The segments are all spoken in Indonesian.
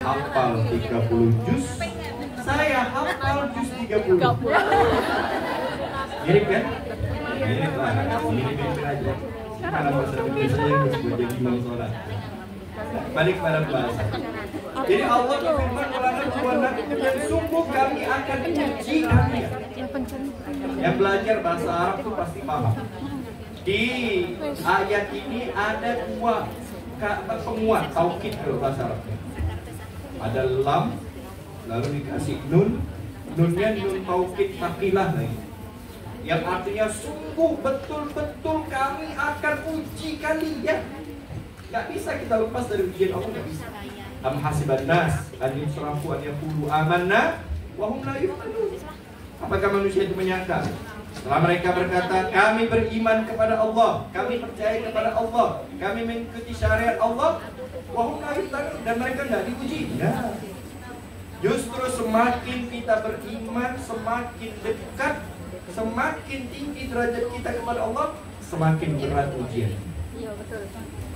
hafal 30 juz, saya hafal juz 30. Mirip kan? Mirip lah, mirip aja. Kalau bahasa Indonesia harus jadi imam sholat. Balik pada bahasa. Jadi Allah berfirman dan sungguh kami akan uji kalian. Yang belajar bahasa Arab itu pasti paham. Di ayat ini ada dua kata penguat taukid kalau bahasa Arabnya. Ada lam, lalu dikasih nun, nunnya nun taukid takilah lagi. Yang artinya sungguh betul-betul kami akan uji kalian. Gak bisa kita lepas dari ujian Allah, gak bisa. Am hasiban nas an yusrafu an yaqulu amanna wa hum la yuftanun. Apakah manusia itu menyangka setelah mereka berkata kami beriman kepada Allah, kami percaya kepada Allah, kami mengikuti syariat Allah, wa hum la yuftanun, dan mereka enggak diuji? Nah, justru semakin kita beriman, semakin dekat, semakin tinggi derajat kita kepada Allah, semakin berat ujian. Iya, betul.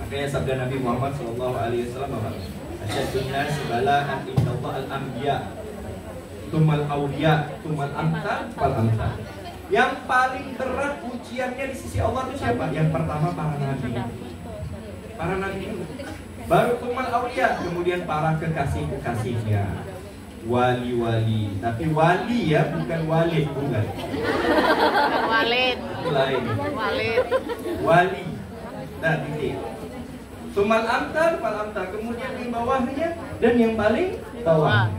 Makanya sabda Nabi Muhammad SAW, asyadun nas bala'an indallah al-anbiya, tumal awliya, tumal amta, fal amta. Yang paling berat ujiannya di sisi Allah itu siapa? Yang pertama para nabi. Para nabi dulu. Baru tumal awliya, kemudian para kekasih-kekasihnya. Wali-wali, tapi wali ya, bukan walid, bukan. Walid. Lain. Walid. Wali. Nah, titik. Tumal amtar, fal amtar, kemudian di bawahnya, dan yang paling bawah.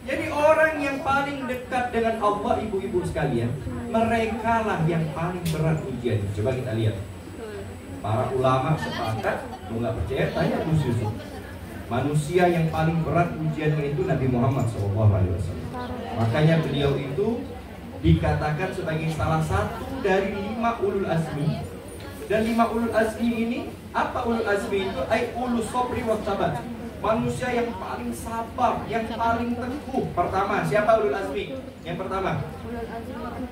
Jadi orang yang paling dekat dengan Allah, ibu-ibu sekalian, mereka lah yang paling berat ujian. Coba kita lihat. Para ulama sepakat, mau nggak percaya, tanya Gus Yusuf. Manusia yang paling berat ujiannya itu Nabi Muhammad SAW. Makanya beliau itu dikatakan sebagai salah satu dari 5 ulul azmi. Dan 5 ulul azmi ini, apa ulul azmi itu? Ulul sobri wa sabat. Manusia yang paling sabar, yang paling teguh. Pertama, siapa ulul azmi? Yang pertama?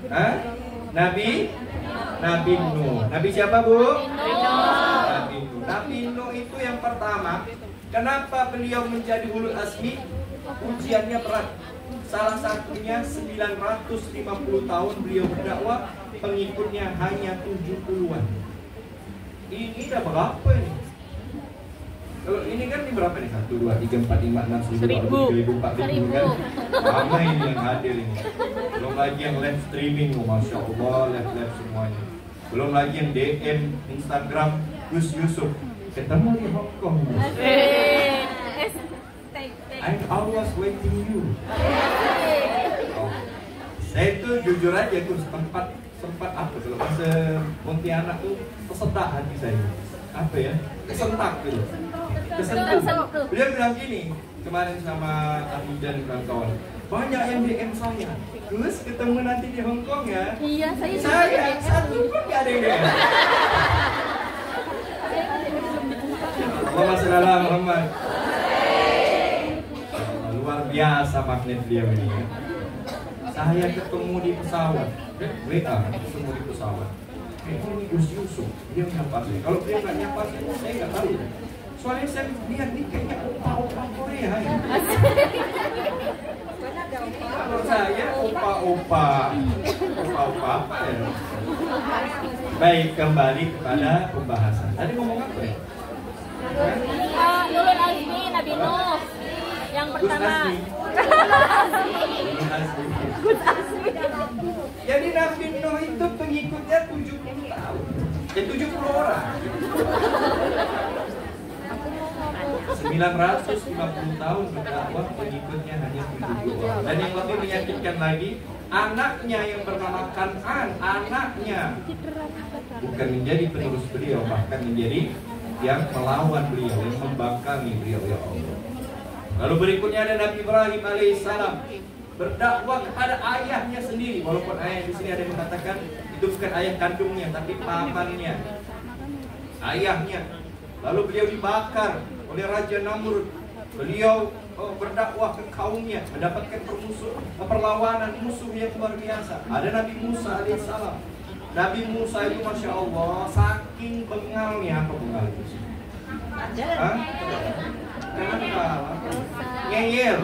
Hah? Nabi Nuh. Nabi siapa, Bu? Nabi Nuh. Nabi Nuh itu yang pertama. Kenapa beliau menjadi ulul azmi? Ujiannya berat. Salah satunya 950 tahun beliau berdakwah, pengikutnya hanya 70-an. Ini udah berapa ini? Kalau ini kan ini berapa nih? 1, 2, 3, 4, 5, 6, 7, 8, 9, 10, 4, 5 kan? Ramai ini yang hadir ini. Belum lagi yang live streaming, oh, Masya Allah, live semuanya. Belum lagi yang DM, Instagram, Gus Yusuf. Ketemu di Hong Kong. I'm always waiting you. Oh. Saya itu jujur aja, Gus, sempat apa kalau bahasa Pontianak tuh kesentak hati saya. Apa ya? Kesentak gitu. Kesentuh. Beliau bilang gini kemarin sama Abu dan kawan-kawan. Banyak yang DM saya. Gus, ketemu nanti di Hong Kong ya? Iya, saya satu pun gak ada yang DM. Allahumma shalli ala Muhammad. Luar biasa magnet beliau ini. Saya ketemu di pesawat, WA ketemu di pesawat. Ini Gus Yusuf, dia nyapa saya. Kalau dia nggak nyapa saya nggak tahu. Soalnya saya lihat nih kayaknya opa-opa Korea ya. Kalau saya opa-opa apa ya? Baik, kembali kepada pembahasan. Tadi ngomong apa ya? Ulul azmi Nabi Nuh. Yang pertama. Gus Azmi. Jadi Nabi Nuh itu pengikutnya 70 tahun. 70 orang. 950 tahun berdakwah, pengikutnya hanya 70 orang. Dan yang lebih menyakitkan lagi, anaknya yang bernama Kan'an, anaknya bukan menjadi penerus beliau, bahkan menjadi yang melawan beliau, yang membangkangi beliau, ya Allah. Lalu berikutnya ada Nabi Ibrahim alaihissalam berdakwah kepada ayahnya sendiri, walaupun ayah di sini ada yang mengatakan itu bukan ayah kandungnya, tapi pamannya, ayahnya. Lalu beliau dibakar oleh Raja Namrud. Beliau berdakwah ke kaumnya, mendapatkan perlawanan musuh yang luar biasa. Ada Nabi Musa alaihissalam. Nabi Musa itu Masya Allah saking bengalnya, apa bengal itu? Kenapa? Ngeyel.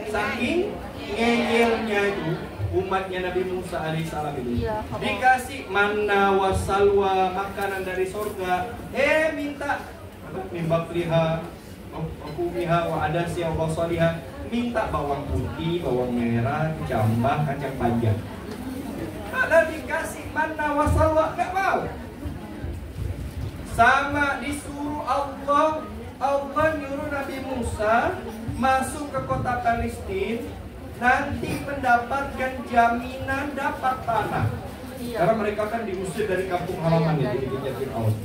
Saking ngeyelnya itu umatnya Nabi Musa alaihissalam itu dikasih manna wasalwa, makanan dari surga, minta mimbakliha akumiha wa adasya wa salihah, minta bawang putih, bawang merah, kecambah, kacang panjang. Ada dikasih manna wasalwa, nggak mau. Sama disuruh Allah nyuruh Nabi Musa masuk ke kota Palestina, nanti mendapatkan jaminan dapat tanah. Karena mereka kan diusir dari kampung halaman ya, dikejar Fir'aun.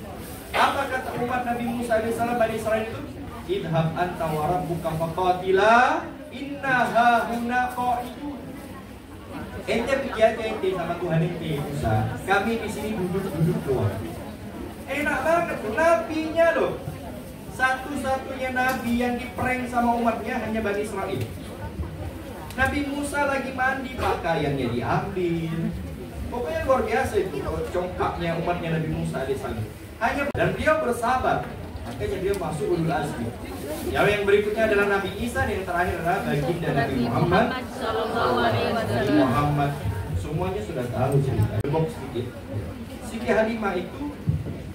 Apa kata umat Nabi Musa alaihissalam, Bani Israil itu? Idhab anta wa rabbuka faqatila inna hahuna qa'idun. Ente pergi aja ente sama Tuhan ente Musa. Kami di sini duduk doang. Enak banget tuh, nabinya loh. Satu-satunya nabi yang diprank sama umatnya hanya Bani Israil. Nabi Musa lagi mandi, pakaiannya diambil. Pokoknya luar biasa itu congkaknya umatnya Nabi Musa alaihissalam. Dan beliau bersabar. Makanya dia masuk ulul azmi. Yang berikutnya adalah Nabi Isa, dan yang terakhir adalah baginda Nabi Muhammad sallallahu alaihi wasallam. Muhammad semuanya sudah tahu cerita. Box sedikit. Siti Halimah itu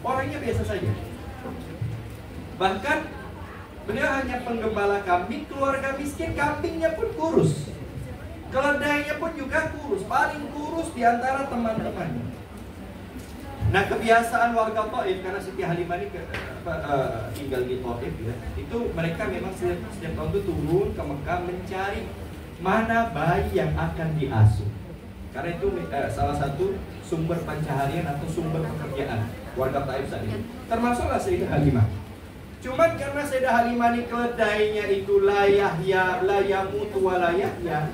orangnya biasa saja. Bahkan beliau hanya penggembala kambing, keluarga miskin, kambingnya pun kurus. Keledainya pun juga kurus, paling kurus di antara teman-temannya. Nah, kebiasaan warga Taif, karena Siti Halimah ini tinggal di Taif ya, itu mereka memang setiap tahun itu turun ke Mekah mencari mana bayi yang akan diasuh. Karena itu salah satu sumber pencaharian atau sumber pekerjaan warga Taif saat itu. Termasuklah Sayyidah Halimah. Cuman karena Sayyidah Halimah ini keledainya itu layamutu walayahya,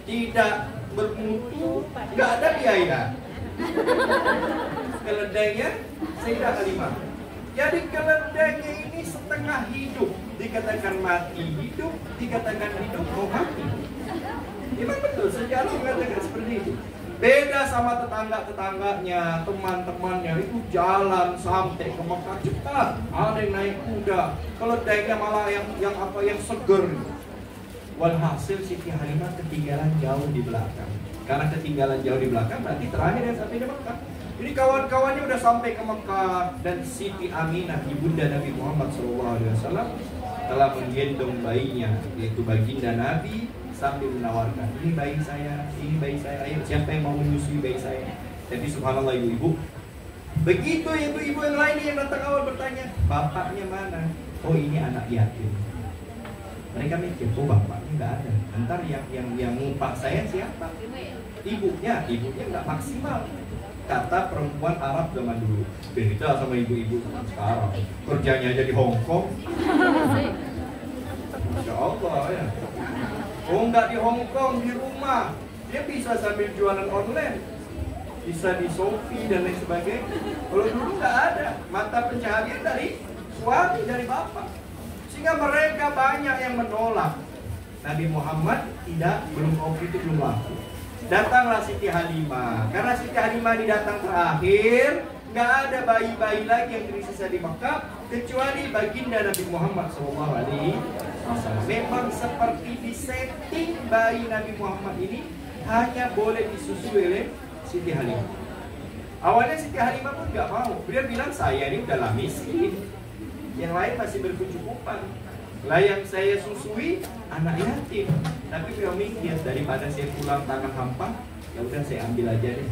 tidak bermutu, nggak ada biaya. Keledainya Sayyidah Halimah. Jadi keledainya ini setengah hidup, dikatakan mati hidup, dikatakan hidup mau mati. Memang betul, sejarah mengatakan seperti itu. Beda sama tetangga-tetangganya, teman-temannya itu jalan sampai ke Mekah cepat. Ada yang naik kuda, keledainya malah yang seger. Walhasil Siti Halimah ketinggalan jauh di belakang. Karena ketinggalan jauh di belakang berarti terakhir yang sampai di Mekah. Jadi kawan-kawannya udah sampai ke Mekah, dan Siti Aminah ibunda Nabi Muhammad SAW telah menggendong bayinya, yaitu baginda Nabi, sambil menawarkan, ini bayi saya, ayo siapa yang mau menyusui bayi saya? Tapi subhanallah ibu-ibu, begitu ibu-ibu yang lain yang datang awal bertanya, bapaknya mana? Oh ini anak yatim. Mereka mikir, oh bapaknya nggak ada. Ntar yang ngumpak saya siapa? Ibunya nggak maksimal. Kata perempuan Arab zaman dulu. Beda sama ibu-ibu zaman sekarang. Kerjanya aja di Hong Kong. Masya Allah ya. Oh nggak di Hong Kong, di rumah. Dia bisa sambil jualan online. Bisa di Shopee dan lain sebagainya. Kalau dulu nggak ada. Mata pencaharian dari suami, dari bapak. Sehingga mereka banyak yang menolak. Nabi Muhammad belum waktu itu belum laku. Datanglah Siti Halimah. Karena Siti Halimah ini datang terakhir, nggak ada bayi-bayi lagi yang tersisa di Mekah kecuali baginda Nabi Muhammad SAW. Memang seperti disetting bayi Nabi Muhammad ini hanya boleh disusui oleh Siti Halimah. Awalnya Siti Halimah pun nggak mau. Dia bilang saya ini udahlah miskin. Yang lain masih berkecukupan. Lah yang saya susui anak yatim. Tapi beliau mikir, daripada saya pulang tangan hampa, ya udah saya ambil aja deh.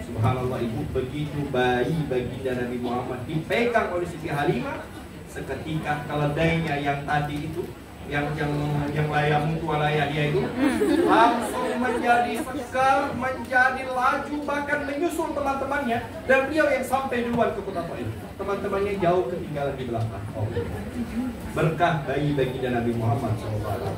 Subhanallah ibu, begitu bayi baginda Nabi Muhammad dipegang oleh Siti Halimah, seketika keledainya yang tadi itu, yang layamutu walayahya itu langsung menjadi segar, menjadi laju, bahkan menyusul teman-temannya, dan beliau yang sampai duluan ke kota Taif. Teman-temannya jauh ketinggalan di belakang. Berkah bayi baginda Nabi Muhammad SAW.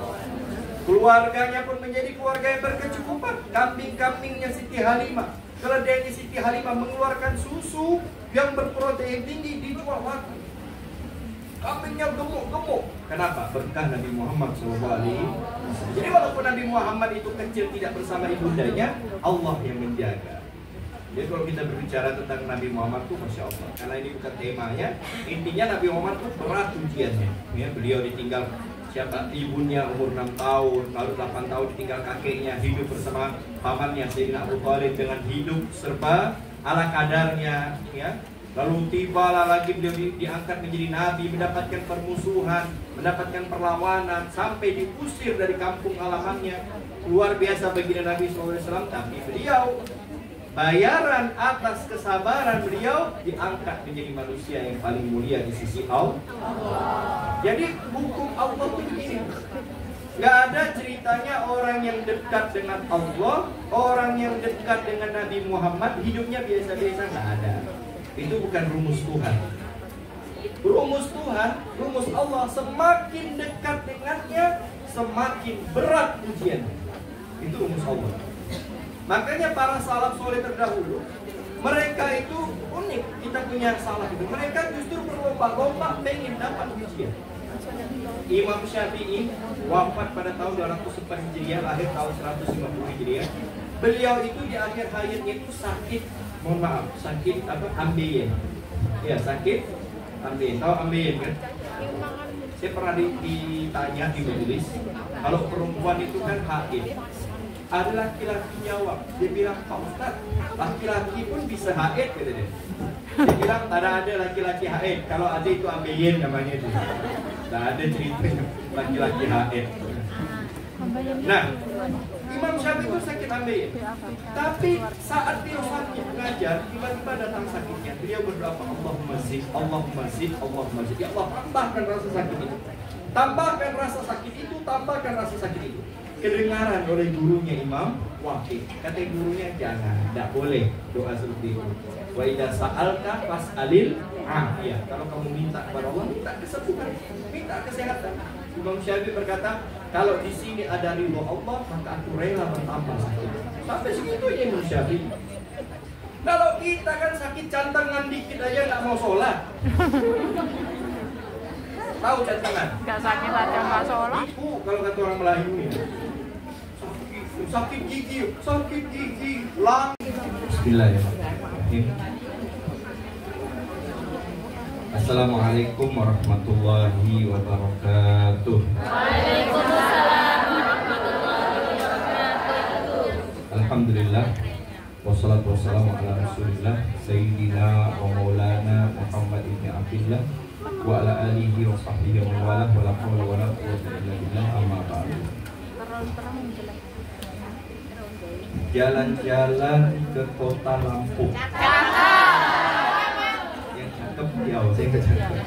Keluarganya pun menjadi keluarga yang berkecukupan. Kambing-kambingnya Siti Halimah, keledainya Siti Halimah mengeluarkan susu yang berprotein tinggi, dijual laku. Kambingnya gemuk-gemuk. Kenapa? Berkah Nabi Muhammad SAW. Jadi walaupun Nabi Muhammad itu kecil tidak bersama ibundanya, Allah yang menjaga. Jadi kalau kita berbicara tentang Nabi Muhammad tuh Masya Allah, karena ini bukan temanya, intinya Nabi Muhammad tuh berat ujiannya. Ya, beliau ditinggal siapa ibunya umur 6 tahun, lalu 8 tahun ditinggal kakeknya, hidup bersama pamannya Sayyidina Abu Thalib dengan hidup serba ala kadarnya, ya. Lalu tibalah lagi beliau diangkat menjadi nabi, mendapatkan permusuhan, mendapatkan perlawanan, sampai diusir dari kampung halamannya. Luar biasa baginda Nabi SAW, tapi beliau bayaran atas kesabaran beliau diangkat menjadi manusia yang paling mulia di sisi Allah. Jadi hukum Allah itu begini. Gak ada ceritanya orang yang dekat dengan Allah, orang yang dekat dengan Nabi Muhammad hidupnya biasa-biasa, gak ada. Itu bukan rumus Tuhan. Rumus Tuhan, rumus Allah, semakin dekat dengannya, semakin berat ujiannya. Itu rumus Allah. Makanya para salaf soleh terdahulu, mereka itu unik. Kita punya salaf itu, mereka justru berlomba-lomba pengen dapat ujian. Imam Syafi'i wafat pada tahun 204 Hijriah, lahir tahun 150 Hijriah. Beliau itu di akhir hayatnya itu sakit, mohon maaf, sakit apa? Ambeien. Ya, sakit ambeien. Tahu ambeien kan? Saya pernah ditanya di majelis, kalau perempuan itu kan haid. Ada laki-laki jawab, dia bilang, Pak Ustaz, laki-laki pun bisa haid, kata dia. Dia bilang, tak ada laki-laki haid. Kalau ada itu ambeien namanya itu. Tak ada ceritanya laki-laki haid. Nah, Imam Syafi'i itu sakit ambeien. Tapi saat dia sakit mengajar, tiba-tiba datang sakitnya. Beliau berdoa, Allahumma zid, Allahumma zid, Allahumma zid. Ya Allah, tambahkan rasa sakit itu. Tambahkan rasa sakit itu, tambahkan rasa sakit itu. Kedengaran oleh gurunya Imam Waqi. Kata gurunya, jangan, tidak boleh doa seperti itu. Wa idza sa'alta fas'alil afiyah. Kalau kamu minta kepada Allah, minta kesembuhan, minta kesehatan. Imam Syafi'i berkata, kalau di sini ada ridho Allah, maka aku rela bertambah sakit. Sampai segitunya Imam Syafi'i. Kalau kita kan sakit cantangan dikit aja nggak mau sholat. Tahu cantangan? Gak sakit aja nggak sholat. Ibu kalau kata orang Melayu ya. Sakit gigi, lang. Bismillahirrahmanirrahim. Assalamualaikum warahmatullahi wabarakatuh. Waalaikumsalam warahmatullahi wabarakatuh. Alhamdulillah. Wassalatu wassalamu ala rasulillah Sayyidina wa maulana Muhammad ibn Abdillah wa ala alihi wa sahbihi wa mawalah wa la hawla wa la quwwata illa billah, amma ba'du. Jalan-jalan ke kota Lampung. Yang cakep ya, saya kecakep.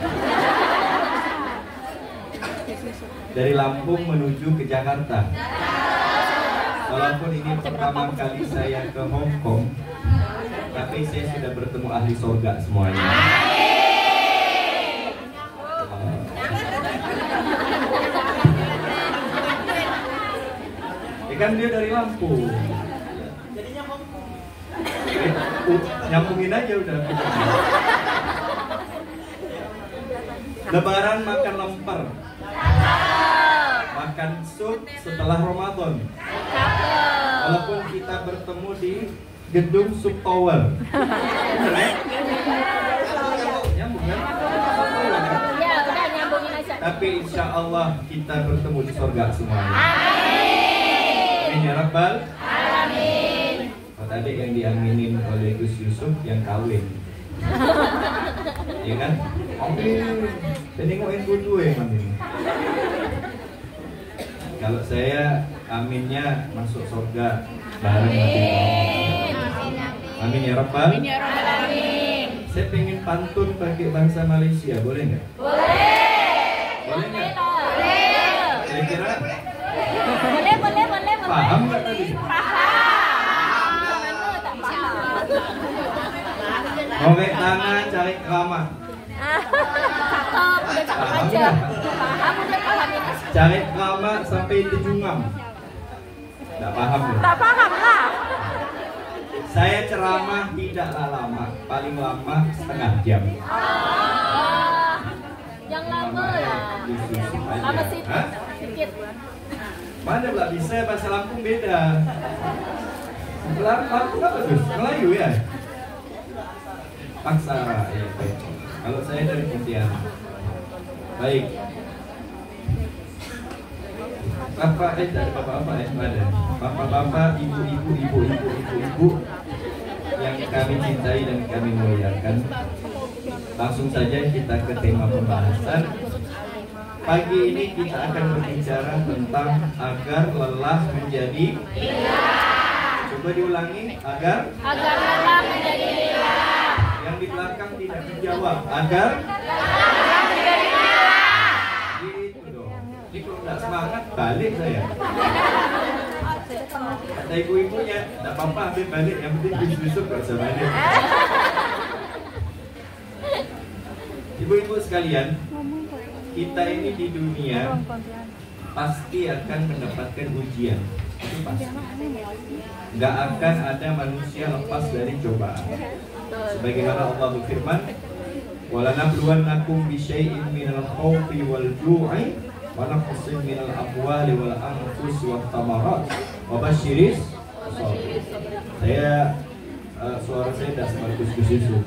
Dari Lampung menuju ke Jakarta. Walaupun ini pertama kali saya ke Hong Kong, tapi saya sudah bertemu ahli surga semuanya. Kan dia dari Lampung. Nyambungin aja udah. Lebaran makan lemper, makan sup setelah Ramadan. Walaupun kita bertemu di gedung Sup Tower. Nyambung kan? Ya, udah nyambungin aja. Tapi insya Allah kita bertemu di surga semuanya. Amin ya Rabbal Alamin. Tadi yang diaminin oleh Gus Yusuf yang kawin. Iya kan? Amin. Jadi ngoin budu yang amin. Kalau saya aminnya masuk surga bareng Nabi Muhammad. Amin ya Rabbal. Amin ya Rabbal Alamin. Saya pengen pantun pakai bahasa Malaysia, boleh nggak? Boleh. Boleh nggak? Boleh. Kira-kira Boleh. paham nggak tadi? Oke, tangan cari keramat. Cakep, udah cakep Paham aja. nggak? Paham, udah pahamin. Cari keramat sampai tejungam. Nggak paham ya? Tak paham lah. Saya ceramah tidaklah lama, paling lama setengah jam. Yang lama lah. Lama sih, Hah? sedikit. Mana pula bisa bahasa Lampung beda. Lampung apa tuh? Melayu ya? Aksara ya. Kalau saya dari Pontianak. Baik. Bapak dari bapak-bapak ada. Bapak-bapak, ibu-ibu yang kami cintai dan kami muliakan. Langsung saja kita ke tema pembahasan. Pagi ini kita akan berbicara tentang agar lelah menjadi lillah. Coba diulangi, agar lelah menjadi lillah. Yang di belakang tidak dijawab, agar lelah menjadi lillah. Gitu dong. Ini kalau nggak semangat balik saya. Kata ibu-ibunya, nggak apa-apa ambil balik, yang penting besok nggak usah balik. Ibu-ibu sekalian, kita ini di dunia pasti akan mendapatkan ujian. Itu pasti. Nggak akan ada manusia lepas dari cobaan. Sebagaimana Allah berfirman, "Walanabluwannakum bisyai'in minal khawfi wal ju'i wa naqsin minal amwali wal anfusi wat thamarat wa basyiris shabirin." Saya suara saya tidak sebagus Gus Yusuf.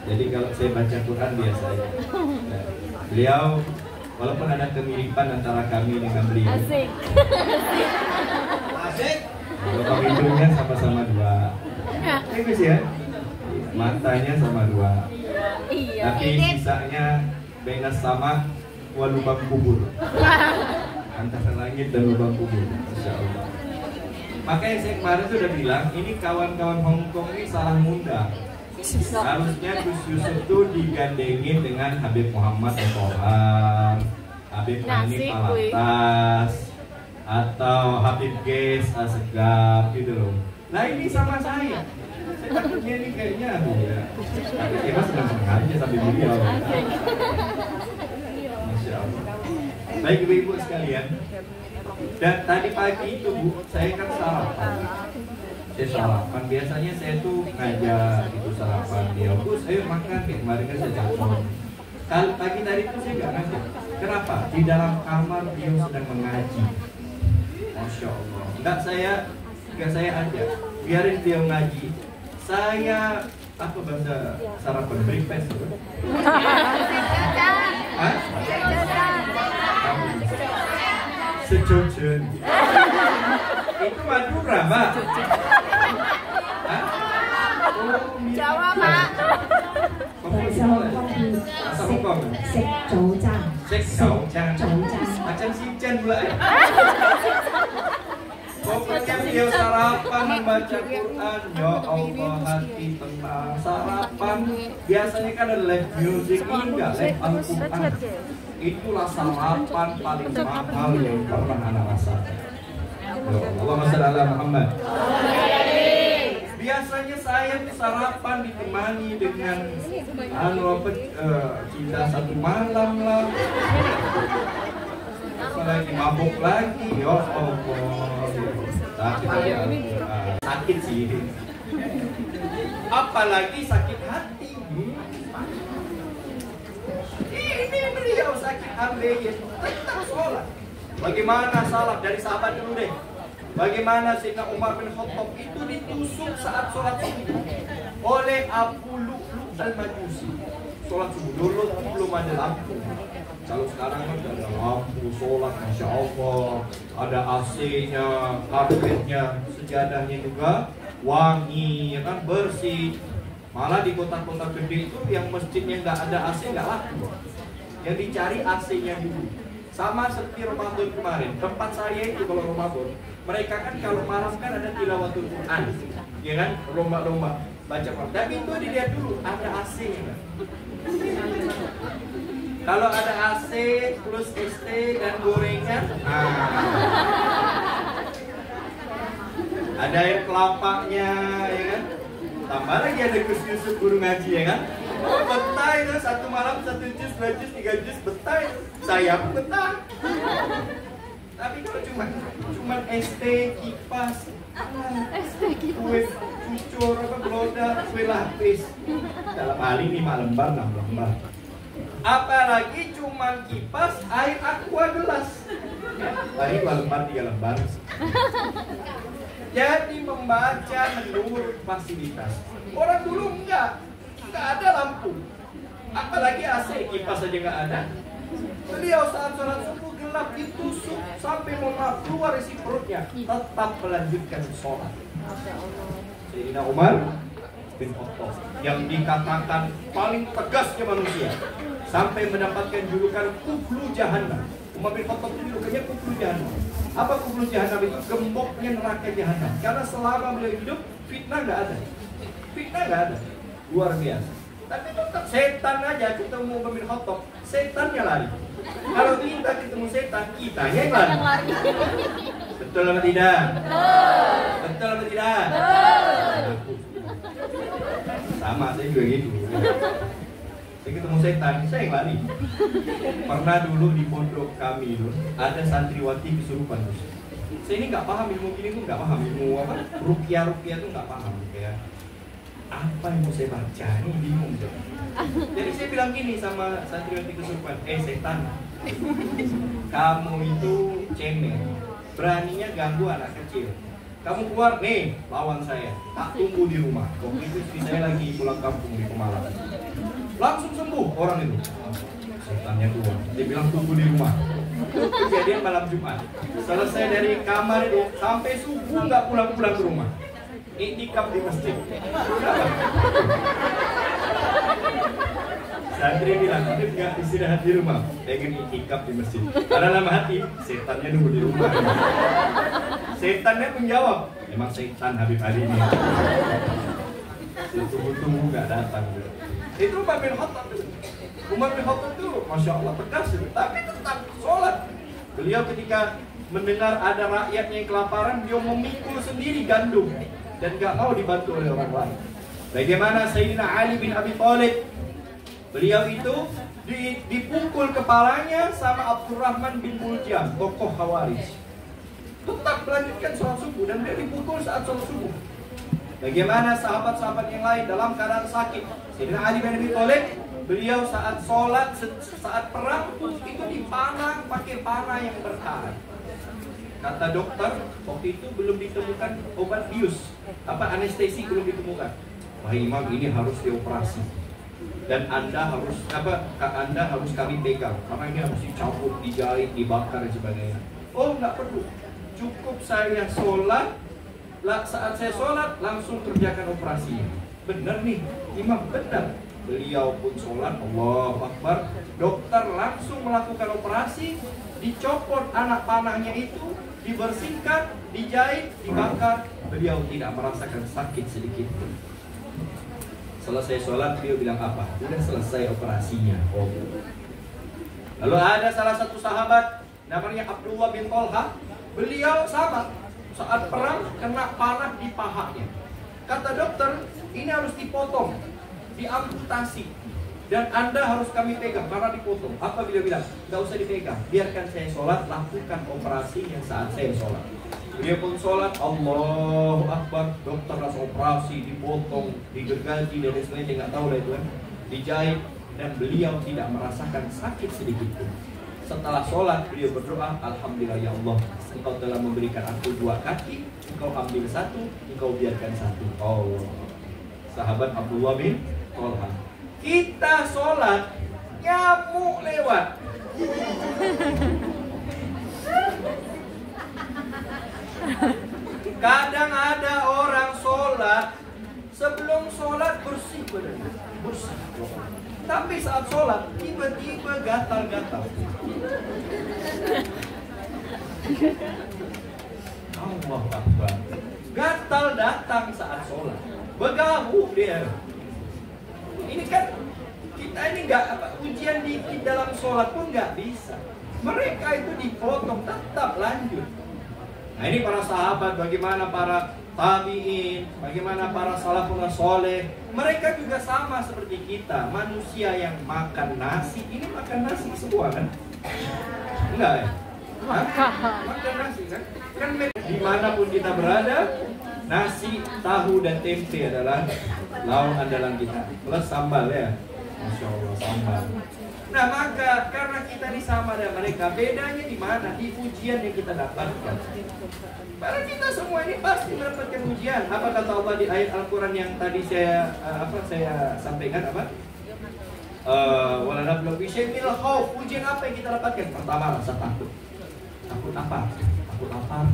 Jadi kalau saya baca Quran biasa aja. Beliau walaupun ada kemiripan antara kami dengan beliau. Asik. Asik. Kalau hidungnya sama-sama dua. Tipis ya. Matanya sama dua. Iya. Tapi sisanya benas sama lubang kubur. Antara langit dan lubang kubur. Masya Allah. Makanya saya kemarin sudah bilang, ini kawan-kawan Hongkong ini salah muda. Harusnya Gus Yusuf itu digandengin dengan Habib Muhammad Tohar, Habib Hanif Alatas, atau Habib Ges Asegaf gitu loh. Nah ini sama saya takutnya ini kayaknya ya. Tapi kita senang-senang aja sambil beliau. Masya Allah. Baik ibu-ibu sekalian. Dan tadi pagi itu Bu, saya kan sarapan. Saya sarapan, biasanya saya tuh ngajak itu sarapan dia, Gus ayo makan, kayak kemarin kan saya telepon. Kalau pagi tadi itu saya nggak ngajak. Kenapa? Di dalam kamar beliau sedang mengaji. Masya Allah. Nggak saya ajak, biarin beliau ngaji. Saya apa bahasa sarapan breakfast? Hah? Sejojen. Itu Madura, Mbak. Jawa, Pak. Macam sincen pula ya. Pokoknya beliau sarapan membaca Quran. Ya Allah, hati tenang. Sarapan biasanya kan ada live music, ini enggak, live Al-Quran. Itulah sarapan paling mahal yang pernah anak rasakan. Allahumma shalli ala Muhammad. Biasanya saya sarapan ditemani dengan cinta satu malam lah. Lagi mabuk lagi, ya Allah. Sakit sih. Apalagi sakit hati. Ini beliau sakit hati, tetap sholat. Bagaimana salah dari sahabat dulu deh. Bagaimana Sayyidina Umar bin Khattab itu ditusuk saat sholat subuh oleh Abu Lu'lu' al-Majusi. Sholat subuh dulu belum ada lampu. Kalau sekarang kan ada lampu sholat, Masya Allah. Ada AC-nya, karpetnya, sejadahnya juga wangi, ya kan, bersih. Malah di kota-kota gede itu yang masjidnya nggak ada AC nggak laku. Yang dicari AC-nya dulu. Sama seperti Ramadan kemarin, tempat saya itu kalau Ramadan, mereka kan kalau malam kan ada tilawatul Quran, ya kan, lomba-lomba baca Quran. Tapi itu dilihat dulu ada AC-nya. Kalau ada AC plus ST dan gorengan, ada air kelapanya, ya kan. Tambah lagi ada Gus Yusuf guru ngaji, ya kan. Betah itu satu malam 1 jus, 2 jus, 3 jus betah itu. Saya pun betah. Tapi kalau cuma ST, kipas, kue cucur, beloda, kue lapis, dalam hal ini 5 lembar, 6 lembar. Apalagi cuma kipas air aqua gelas. Tadi 2 lembar, 3 lembar. Jadi membaca menurut fasilitas. Orang dulu enggak. nggak ada lampu, apalagi AC, kipas saja nggak ada. Beliau saat sholat subuh gelap ditusuk sampai mohon maaf keluar isi perutnya, tetap melanjutkan sholat. Sayyidina Umar bin Khattab yang dikatakan paling tegasnya manusia sampai mendapatkan julukan Kublu Jahannam. Umar bin Khattab itu julukannya Kublu Jahannam. Apa Kublu Jahannam itu? Gemboknya neraka Jahannam. Karena selama beliau hidup fitnah nggak ada, luar biasa. Tapi tetap setan aja ketemu Umar bin Khattab, setannya lari. Kalau kita ketemu setan, kitanya yang lari. Betul atau tidak? Betul atau tidak? Sama, saya juga gitu. Saya ketemu setan, saya yang lari. Pernah dulu di pondok kami itu ada santriwati kesurupan. Saya ini nggak paham ilmu gini tuh, nggak paham ilmu apa ruqyah tuh nggak paham kayak apa yang mau saya baca ini bingung tuh. Jadi saya bilang gini sama santriwati kesurupan, setan, kamu itu cemen, beraninya ganggu anak kecil. Kamu keluar nih, lawan saya. Tak tunggu di rumah. Waktu itu istri saya lagi pulang kampung di Pemalang. Langsung sembuh orang itu. Setannya keluar. Dia bilang tunggu di rumah. Kejadian malam Jumat. Selesai dari kamar itu sampai subuh nggak pulang-pulang ke rumah. Iktikaf di masjid. Santri bilang, "Ini nggak istirahat di rumah, pengen iktikaf di masjid." Karena lama hati, setannya nunggu di rumah. Setannya menjawab, "Emang setan Habib Ali ini." Tunggu-tunggu nggak datang. Itu Umar bin Khattab itu. Umar bin Khattab itu, masya Allah tegas itu, tapi tetap sholat. Beliau ketika mendengar ada rakyatnya yang kelaparan, beliau memikul sendiri gandum dan nggak mau dibantu oleh orang lain. Bagaimana Sayyidina Ali bin Abi Thalib? Beliau itu dipukul kepalanya sama Abdurrahman bin Muljam, tokoh Khawarij. Tetap melanjutkan sholat subuh dan dia dipukul saat sholat subuh. Bagaimana sahabat-sahabat yang lain dalam keadaan sakit? Sayyidina Ali bin Abi Thalib, beliau saat sholat, saat perang itu dipanah pakai panah yang berkarat. Kata dokter, waktu itu belum ditemukan obat bius, anestesi belum ditemukan. Wah Imam, ini harus dioperasi. Dan Anda harus kami pegang karena ini harus dicabut, dijahit, dibakar dan sebagainya. Oh nggak perlu, cukup saya sholat. Saat saya sholat langsung kerjakan operasinya. Benar nih Imam, benar. Beliau pun sholat, Allahu Akbar. Dokter langsung melakukan operasi, dicopot anak panahnya itu, dibersihkan, dijahit, dibakar. Beliau tidak merasakan sakit sedikit pun. Selesai sholat, beliau bilang apa? Sudah selesai operasinya. Oh. Lalu ada salah satu sahabat namanya Abdullah bin Thalha. Beliau sama, saat perang kena panah di pahanya. Kata dokter, ini harus dipotong, diamputasi, dan Anda harus kami pegang karena dipotong. Apa beliau bilang? Nggak usah dipegang, biarkan saya sholat, lakukan operasi yang saat saya sholat. Dia pun sholat, Allahu Akbar. Dokter langsung operasi, dipotong, digergaji dan sebagainya, nggak tahu lah itu kan, dijahit, dan beliau tidak merasakan sakit sedikit pun. Setelah sholat beliau berdoa, Alhamdulillah ya Allah, Engkau telah memberikan aku 2 kaki, Engkau ambil 1, Engkau biarkan 1. Oh, sahabat Abdullah bin Thalha. Kita sholat, nyamuk lewat. Kadang ada orang sholat, sebelum sholat bersih badannya, bersih. Tapi saat sholat tiba-tiba gatal-gatal. Allah Akbar. Gatal datang saat sholat, begahuk dia. Ini kan kita ini nggak ujian dikit dalam sholat pun nggak bisa. Mereka itu dipotong, tetap lanjut. Nah ini para sahabat, bagaimana para tabi'in, bagaimana para salafun soleh, mereka juga sama seperti kita, manusia yang makan nasi. Ini makan nasi semua kan? Enggak ya? Makan nasi kan? Kan dimanapun kita berada, nasi, tahu dan tempe adalah lauk andalan kita. Plus sambal ya, Masya Allah sambal. Nah maka karena kita ini sama dengan mereka, bedanya di mana? Di ujian yang kita dapatkan. Karena kita semua ini pasti mendapatkan ujian. Apa kata Allah di ayat Al-Quran yang tadi saya sampaikan apa? Waladablu bisyai'il khauf. Ujian apa yang kita dapatkan? Pertama rasa takut. Takut apa? Takut lapar.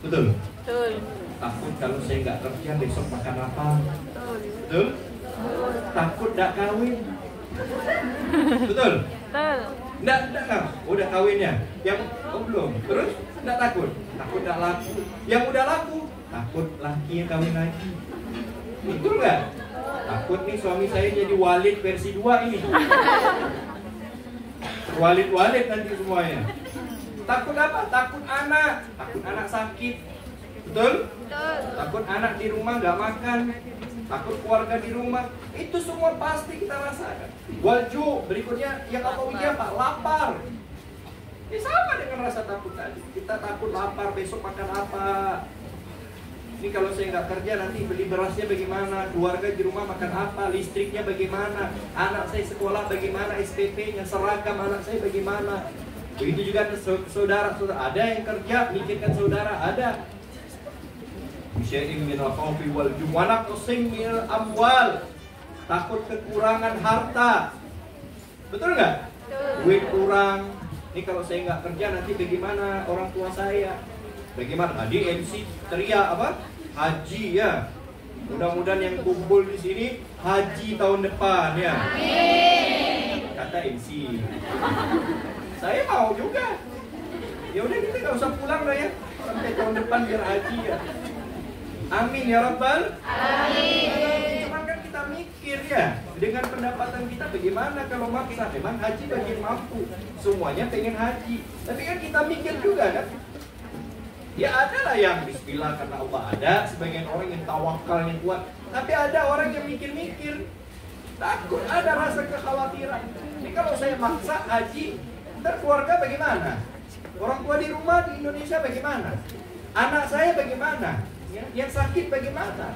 Betul? Betul. Takut kalau saya nggak kerja besok makan apa? Betul. Betul? Takut nggak kawin. Betul? Betul. Nggak, udah kawinnya. Yang belum. Terus nggak takut. Takut nggak laku. Yang udah laku, takut lakinya kawin lagi. Betul nggak? Takut nih suami saya jadi Walid versi 2 ini. Walid nanti semuanya. Takut apa? Takut anak. Takut anak sakit. Betul? Betul. Takut anak di rumah nggak makan. Takut keluarga di rumah. Itu semua pasti kita rasakan. Walju, berikutnya yang apa ujian Pak? Lapar. Ini sama dengan rasa takut tadi. Kita takut lapar, besok makan apa? Ini kalau saya nggak kerja nanti beli berasnya bagaimana? Keluarga di rumah makan apa? Listriknya bagaimana? Anak saya sekolah bagaimana? SPP-nya, seragam anak saya bagaimana? Begitu juga saudara. Ada yang kerja mikirkan saudara, ada. Bisyai'in minal khawfi wal ju' wa naqsin minal amwal. Takut kekurangan harta. Betul nggak? Duit kurang. Ini kalau saya nggak kerja nanti bagaimana orang tua saya? Bagaimana? Tadi MC teriak apa? Haji ya. Mudah-mudahan yang kumpul di sini haji tahun depan ya. Amin. Kata MC. Saya mau juga. Ya udah kita nggak usah pulang lah ya. Sampai tahun depan biar haji ya. Amin ya Rabbal. Amin. Cuman kan kita mikir ya, dengan pendapatan kita bagaimana kalau maksa? Memang haji bagian mampu. Semuanya pengen haji. Tapi kan kita mikir juga kan. Ya ada lah yang bismillah karena Allah ada, sebagian orang yang tawakal yang kuat. Tapi ada orang yang mikir-mikir, takut, ada rasa kekhawatiran. Ini kalau saya maksa haji, ntar keluarga bagaimana? Orang tua di rumah di Indonesia bagaimana? Anak saya bagaimana? Yang sakit bagaimana?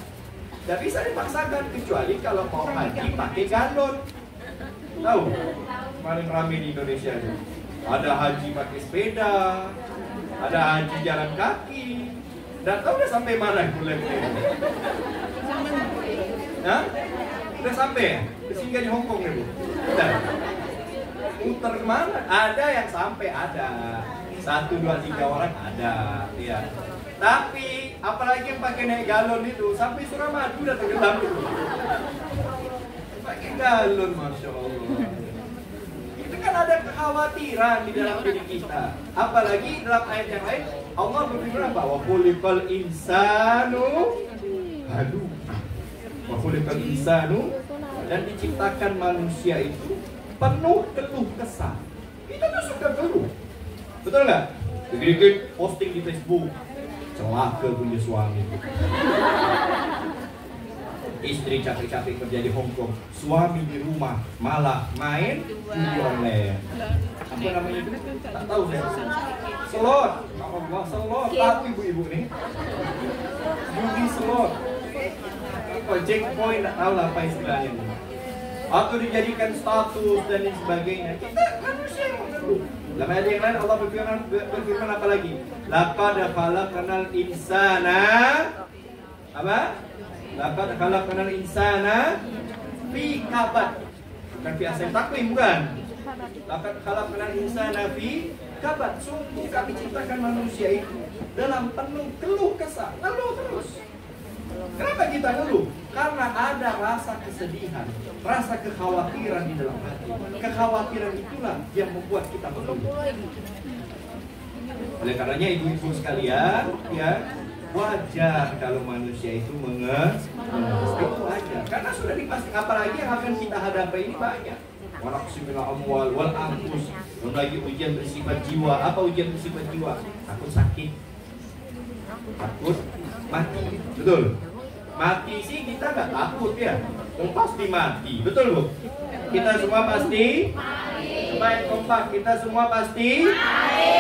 Tidak bisa dipaksakan kecuali kalau mau haji pakai galon. Tahu? Kemarin ramai di Indonesia tuh. Ada haji pakai sepeda, ada haji jalan kaki. Nggak tahu udah sampai mana bulannya. Hah? Udah sampai? Singgah di Hongkong ya Bu? Udah. Muter kemana? Ada yang sampai ada. 1, 2, 3 orang ada. Ya. Tapi apalagi yang pakai naik galon itu sampai Suramadu udah tenggelam itu. Pakai galon, masya Allah. Itu kan ada kekhawatiran di dalam diri kita. Apalagi dalam ayat yang lain Allah berfirman bahwa khuliqal insanu halu. Wa khuliqal insanu, dan diciptakan manusia itu penuh keluh kesah. Kita tuh suka keluh. Betul nggak? Dikit-dikit posting di Facebook. Celaka punya suami. Istri capek-capek kerja di Hongkong, suami di rumah malah main judi online. Apa namanya itu? Tak tahu saya. Slot. Allah, slot. Tahu ibu-ibu nih? Judi slot. Checkpoint, tak tahu lah apa istilahnya. Atau dijadikan status dan lain sebagainya. Kita manusia yang mengeluh. Dalam ayat yang lain Allah berfirman apa lagi? Laqad khalaqnal insana apa? Laqad khalaqnal insana fi kabad. Bukan fi asal takwim bukan? Laqad khalaqnal insana fi kabad. Sungguh kami ciptakan manusia itu dalam penuh keluh kesah, ngeluh terus. Kenapa kita ngeluh? Karena ada rasa kesedihan, rasa kekhawatiran di dalam hati. Kekhawatiran itulah yang membuat kita mengeluh. Oleh karenanya ibu-ibu sekalian, ya wajar kalau manusia itu mengeluh. Itu wajar. Karena sudah dipastikan, apalagi yang akan kita hadapi ini banyak. Wanaqsimil amwal wal anfus. Dan lagi ujian bersifat jiwa. Apa ujian bersifat jiwa? Takut sakit, takut mati. Betul? Mati sih kita nggak takut ya, pasti mati, betul Bu? Kita semua pasti mati. Coba kompak, kita semua pasti mati.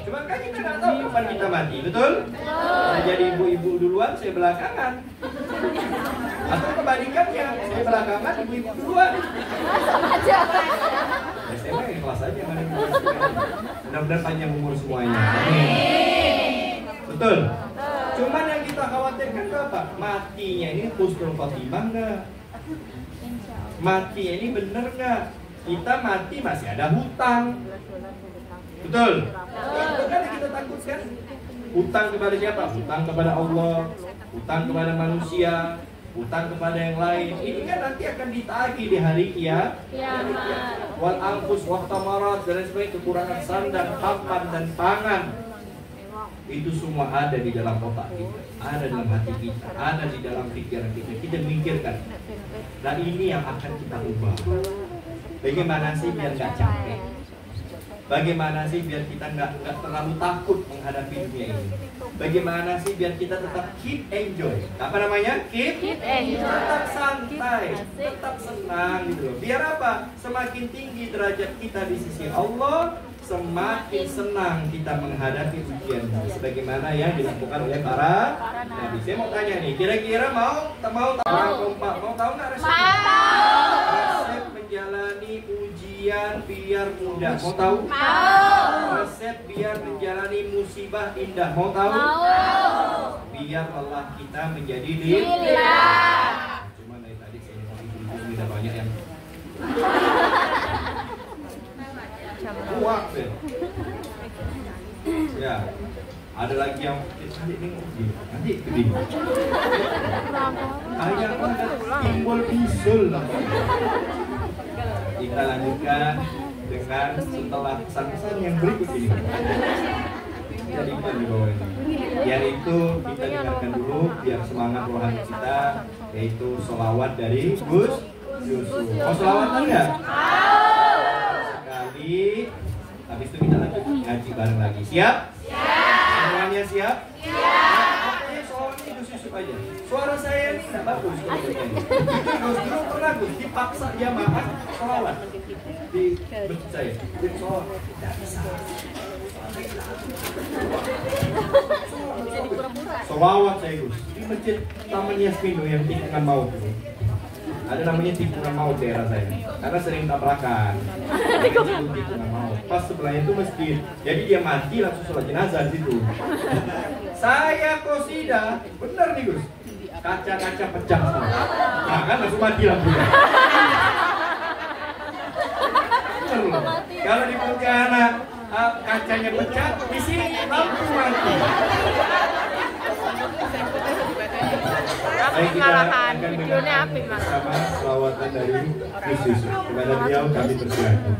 Cuman kan kita nggak tahu kapan kita mati, betul? Nah, jadi ibu-ibu duluan, saya belakangan. Atau kebalikannya, saya belakangan, ibu-ibu duluan. Saya mah ikhlas aja mana yang menyaksikan. Mudah-mudahan panjang umur semuanya. Amin. Betul. Cuman yang kita khawatirkan itu apa? Matinya ini husnul khotimah nggak? Matinya ini bener nggak? Kita mati masih ada hutang. Betul. Itu kan yang kita takutkan. Hutang kepada siapa? Hutang kepada Allah, hutang kepada manusia, hutang kepada yang lain. Ini kan nanti akan ditagih di hari kiamat. Wal anfus wa thamarat dan sebagainya, kekurangan sandang, papan dan pangan. Itu semua ada di dalam otak kita, ada dalam hati kita, ada di dalam pikiran kita. Kita mikirkan. Dan ini yang akan kita ubah. Bagaimana sih biar nggak capek? Bagaimana sih biar kita nggak terlalu takut menghadapi dunia ini? Bagaimana sih biar kita tetap keep enjoy? Apa namanya? Keep enjoy. Tetap santai, tetap senang gitu loh. Biar apa? Semakin tinggi derajat kita di sisi Allah, semakin senang kita menghadapi ujian. Sebagaimana yang dilakukan oleh para nabi. Saya mau tanya nih, kira-kira mau tahu nggak resep? Resep menjalani ujian biar mudah. Mau tahu? Resep biar menjalani musibah indah. Mau tahu? Biar Allah kita menjadi lillah. Cuma dari tadi saya mau tidak banyak yang kuat ya. Ada lagi yang nanti nengok gini, nanti gede. Ayah ada timbul bisul. Kita lanjutkan dengan setelah pesan-pesan yang berikut ini. Jadikan di bawah ini. Yaitu kita dengarkan dulu biar semangat rohani kita, yaitu sholawat dari Gus Yusuf. Mau sholawatan nggak? Sekali. Habis itu kita lanjut ngaji bareng lagi. Siap? Semuanya siap? Pokoknya sholawatnya Gus Yusuf aja. Suara saya ini nggak bagus. Gus dulu pernah Gus dipaksa jamaah sholawat di masjid saya. Di sholawat tidak bisa. Sholawat saya Gus di masjid Taman Yasmino yang tikungan maut. Ada namanya tikungan maut daerah saya. Karena sering tabrakan. Tikungan maut. Pas sebelahnya itu masjid. Jadi dia mati langsung sholat jenazah di situ. Saya qasidah, bener nih Gus. Kaca-kaca pecah semua. Nah kan langsung mati lampunya. Kalau di Pontianak kacanya pecah, di sini lampu mati. Baik, kita akan videonya apa mas? Sama selawatan dari Gus Yusuf. Kepada beliau kami persilakan.